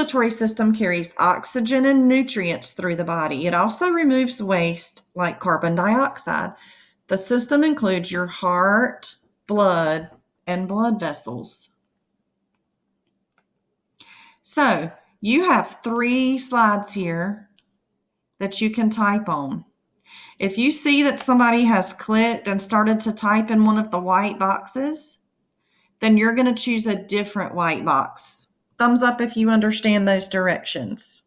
circulatory system carries oxygen and nutrients through the body. It also removes waste like carbon dioxide. The system includes your heart, blood, and blood vessels. So you have 3 slides here that you can type on. If you see that somebody has clicked and started to type in one of the white boxes, then you're going to choose a different white box. Thumbs up if you understand those directions.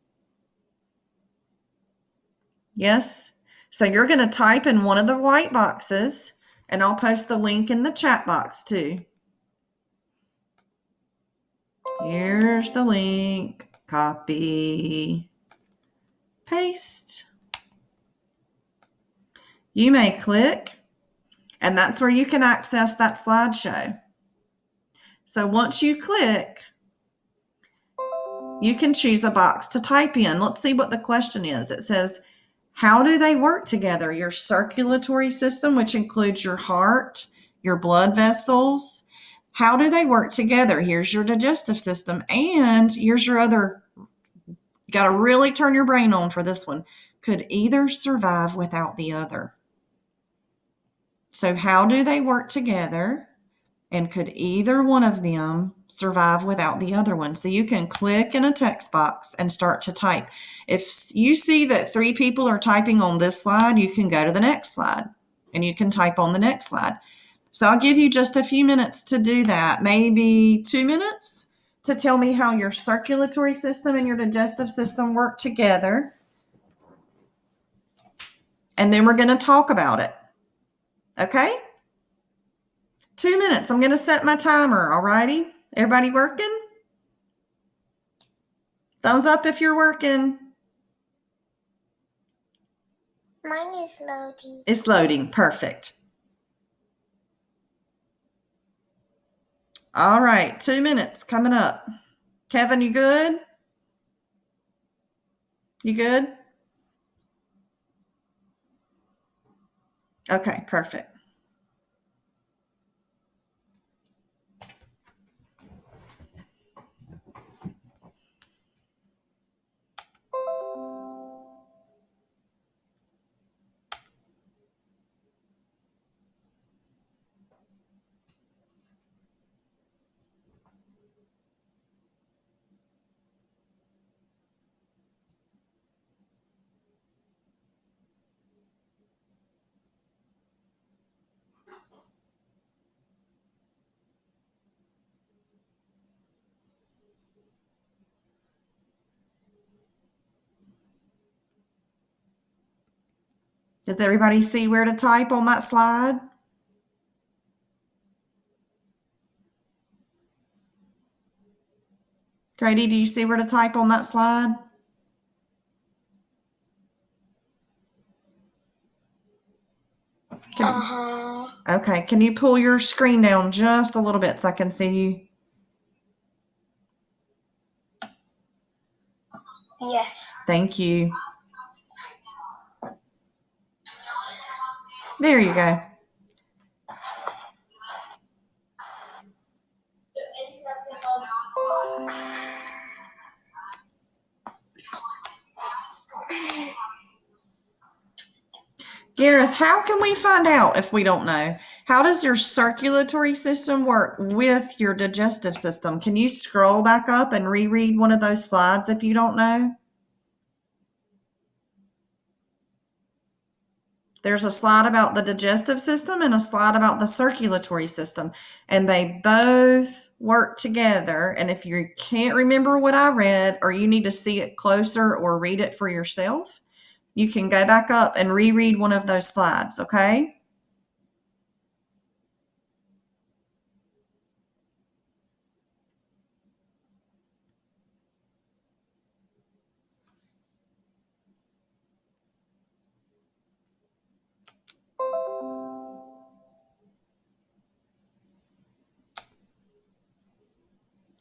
Yes? So you're going to type in one of the white boxes, and I'll post the link in the chat box too. Here's the link. Copy. Paste. You may click, and that's where you can access that slideshow. So once you click, you can choose a box to type in. Let's see what the question is. It says, how do they work together? Your circulatory system, which includes your heart, your blood vessels. How do they work together? Here's your digestive system, and here's your other. You got to really turn your brain on for this one. Could either survive without the other? So how do they work together? And could either one of them survive without the other one? So you can click in a text box and start to type. If you see that 3 people are typing on this slide, you can go to the next slide and you can type on the next slide. So I'll give you just a few minutes to do that, maybe 2 minutes, to tell me how your circulatory system and your digestive system work together. And then we're going to talk about it. Okay? 2 minutes. I'm going to set my timer. All righty. Everybody working? Thumbs up if you're working. Mine is loading. It's loading. Perfect. All right. 2 minutes coming up. Kevin, you good? You good? Okay, perfect. Does everybody see where to type on that slide? Grady, do you see where to type on that slide? Okay, can you pull your screen down just a little bit so I can see you? Yes. Thank you. There you go. Gareth, how can we find out if we don't know? How does your circulatory system work with your digestive system? Can you scroll back up and reread one of those slides if you don't know? There's a slide about the digestive system and a slide about the circulatory system, and they both work together. And if you can't remember what I read, or you need to see it closer or read it for yourself, you can go back up and reread one of those slides, okay?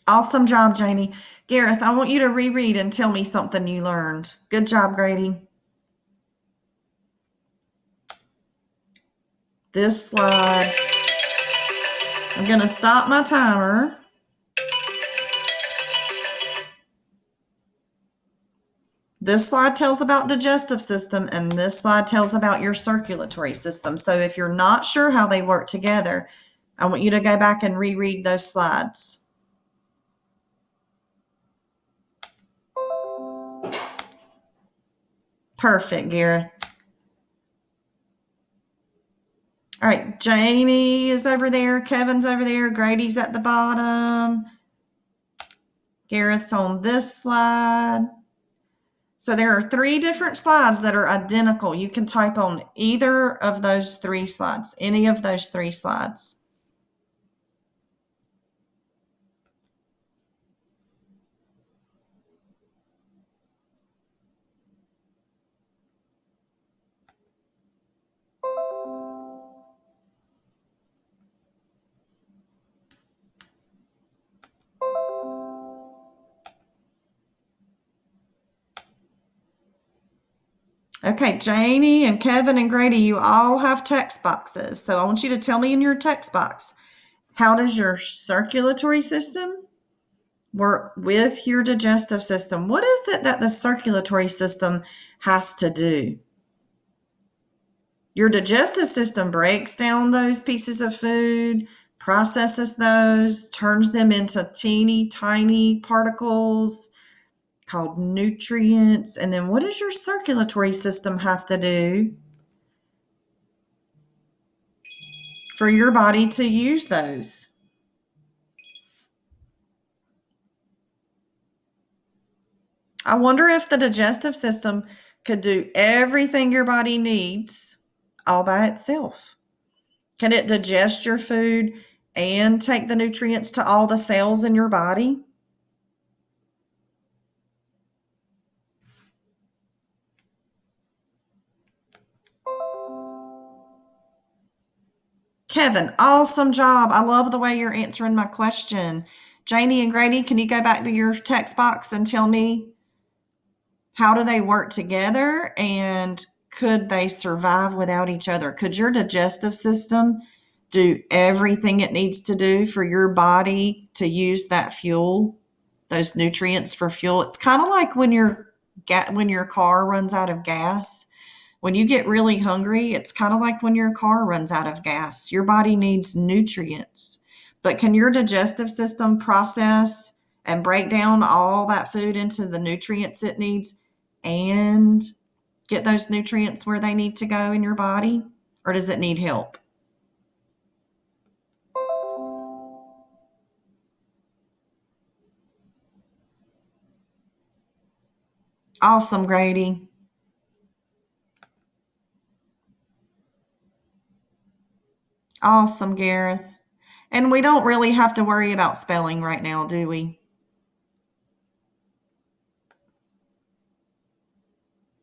Awesome job, Janie. Gareth, I want you to reread and tell me something you learned. Good job, Grady. This slide, I'm going to stop my timer. This slide tells about digestive system, and this slide tells about your circulatory system. So if you're not sure how they work together, I want you to go back and reread those slides. Perfect, Gareth. All right, Janie is over there, Kevin's over there, Grady's at the bottom, Gareth's on this slide. So there are 3 different slides that are identical. You can type on either of those 3 slides, any of those 3 slides. Okay, Janie and Kevin and Grady, you all have text boxes. So I want you to tell me in your text box, how does your circulatory system work with your digestive system? What is it that the circulatory system has to do? Your digestive system breaks down those pieces of food, processes those, turns them into teeny tiny particles called nutrients. And then what does your circulatory system have to do for your body to use those? I wonder if the digestive system could do everything your body needs all by itself. Can it digest your food and take the nutrients to all the cells in your body? Kevin, awesome job. I love the way you're answering my question. Janie and Grady, can you go back to your text box and tell me, how do they work together and could they survive without each other? Could your digestive system do everything it needs to do for your body to use that fuel, those nutrients for fuel? It's kind of like when your car runs out of gas. When you get really hungry, it's kind of like when your car runs out of gas. Your body needs nutrients. But can your digestive system process and break down all that food into the nutrients it needs and get those nutrients where they need to go in your body? Or does it need help? Awesome, Grady. Awesome, Gareth. And we don't really have to worry about spelling right now, do we?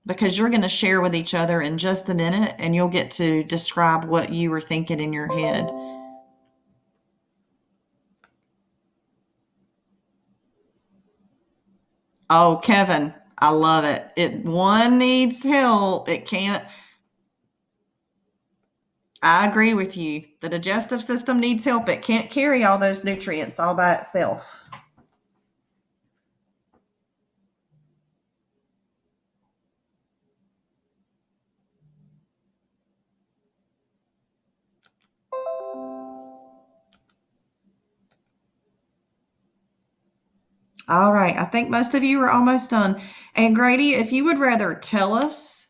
Because you're going to share with each other in just a minute and you'll get to describe what you were thinking in your head. Oh, Kevin, I love it. One needs help. It can't. I agree with you. The digestive system needs help. It can't carry all those nutrients all by itself. All right, I think most of you are almost done. And Grady, if you would rather tell us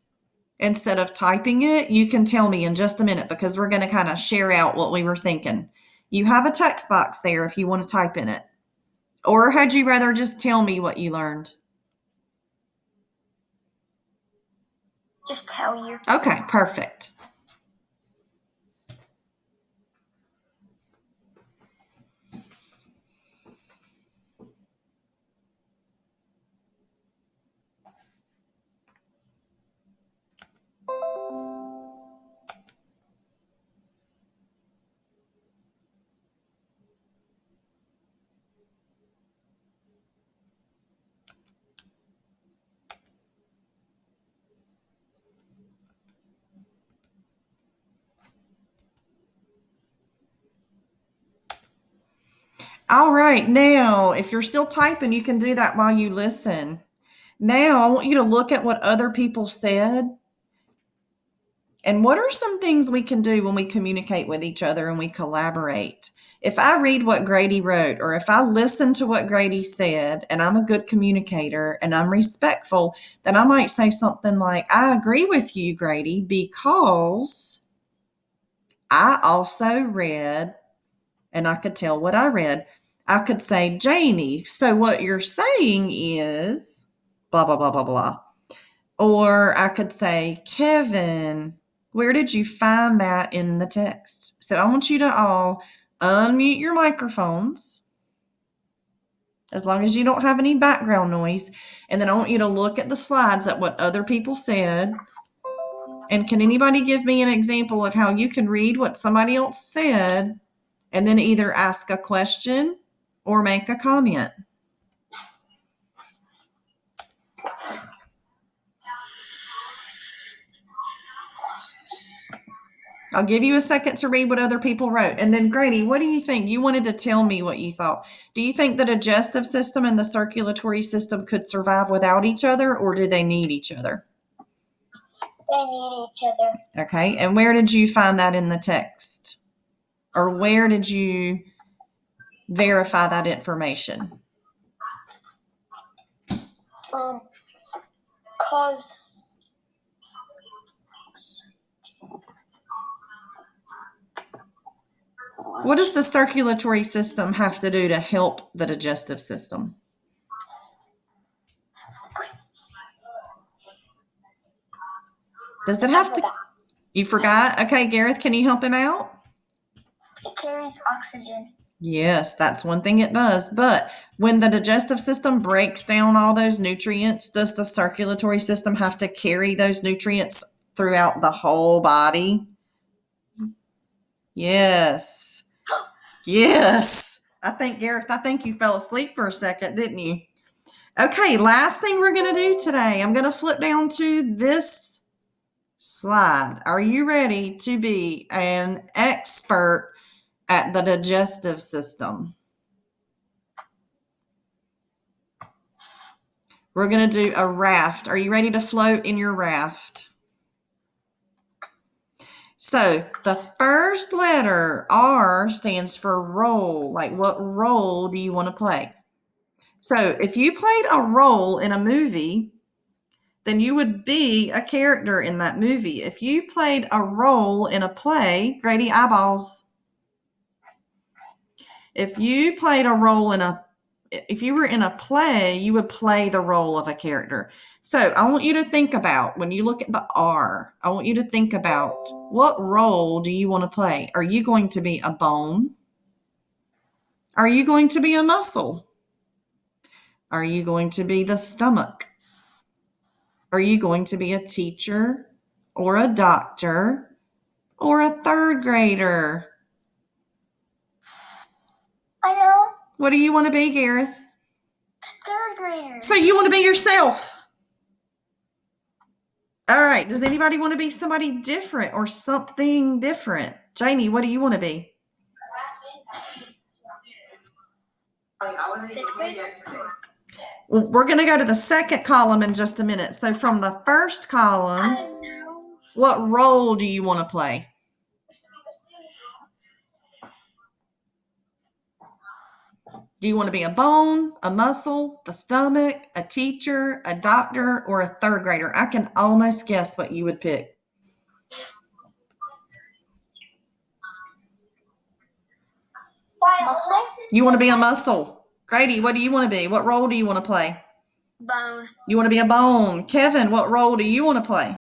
instead of typing it, you can tell me in just a minute because we're going to kind of share out what we were thinking. You have a text box there if you want to type in it. Or had you rather just tell me what you learned? Just tell you. Okay, perfect. All right, now, if you're still typing, you can do that while you listen. Now I want you to look at what other people said. And what are some things we can do when we communicate with each other and we collaborate? If I read what Grady wrote, or if I listen to what Grady said, and I'm a good communicator and I'm respectful, then I might say something like, I agree with you, Grady, because I also read, and I could tell what I read. I could say, Janie, so what you're saying is blah, blah, blah, blah, blah. Or I could say, Kevin, where did you find that in the text? So I want you to all unmute your microphones, as long as you don't have any background noise. And then I want you to look at the slides at what other people said. And can anybody give me an example of how you can read what somebody else said and then either ask a question or make a comment? I'll give you a second to read what other people wrote. And then Grady, what do you think? You wanted to tell me what you thought. Do you think the digestive system and the circulatory system could survive without each other, or do they need each other? They need each other. Okay. And where did you find that in the text? Or where did you verify that information? Cause what does the circulatory system have to do to help the digestive system? Does it have to? You forgot? Okay, Gareth, can you help him out? It carries oxygen. Yes, that's one thing it does. But when the digestive system breaks down all those nutrients, does the circulatory system have to carry those nutrients throughout the whole body? Yes. Yes. Gareth, I think you fell asleep for a second, didn't you? Okay, last thing we're going to do today, I'm going to flip down to this slide. Are you ready to be an expert at the digestive system? We're going to do a raft. Are you ready to float in your raft? So the first letter, R, stands for role. Like, what role do you want to play? So if you played a role in a movie, then you would be a character in that movie. If you played a role in a play, Grady, eyeballs. If you played a role if you were in a play, you would play the role of a character. So I want you to think about, when you look at the R, I want you to think about, what role do you want to play? Are you going to be a bone? Are you going to be a muscle? Are you going to be the stomach? Are you going to be a teacher or a doctor or a third grader? I know. What do you want to be, Gareth? Third grader. So you want to be yourself. All right. Does anybody want to be somebody different or something different? Jamie, what do you want to be? Fifth grade. Well, we're going to go to the second column in just a minute. So from the first column, what role do you want to play? Do you want to be a bone, a muscle, the stomach, a teacher, a doctor, or a third grader? I can almost guess what you would pick. Muscle. You want to be a muscle. Grady, what do you want to be? What role do you want to play? Bone. You want to be a bone. Kevin, what role do you want to play?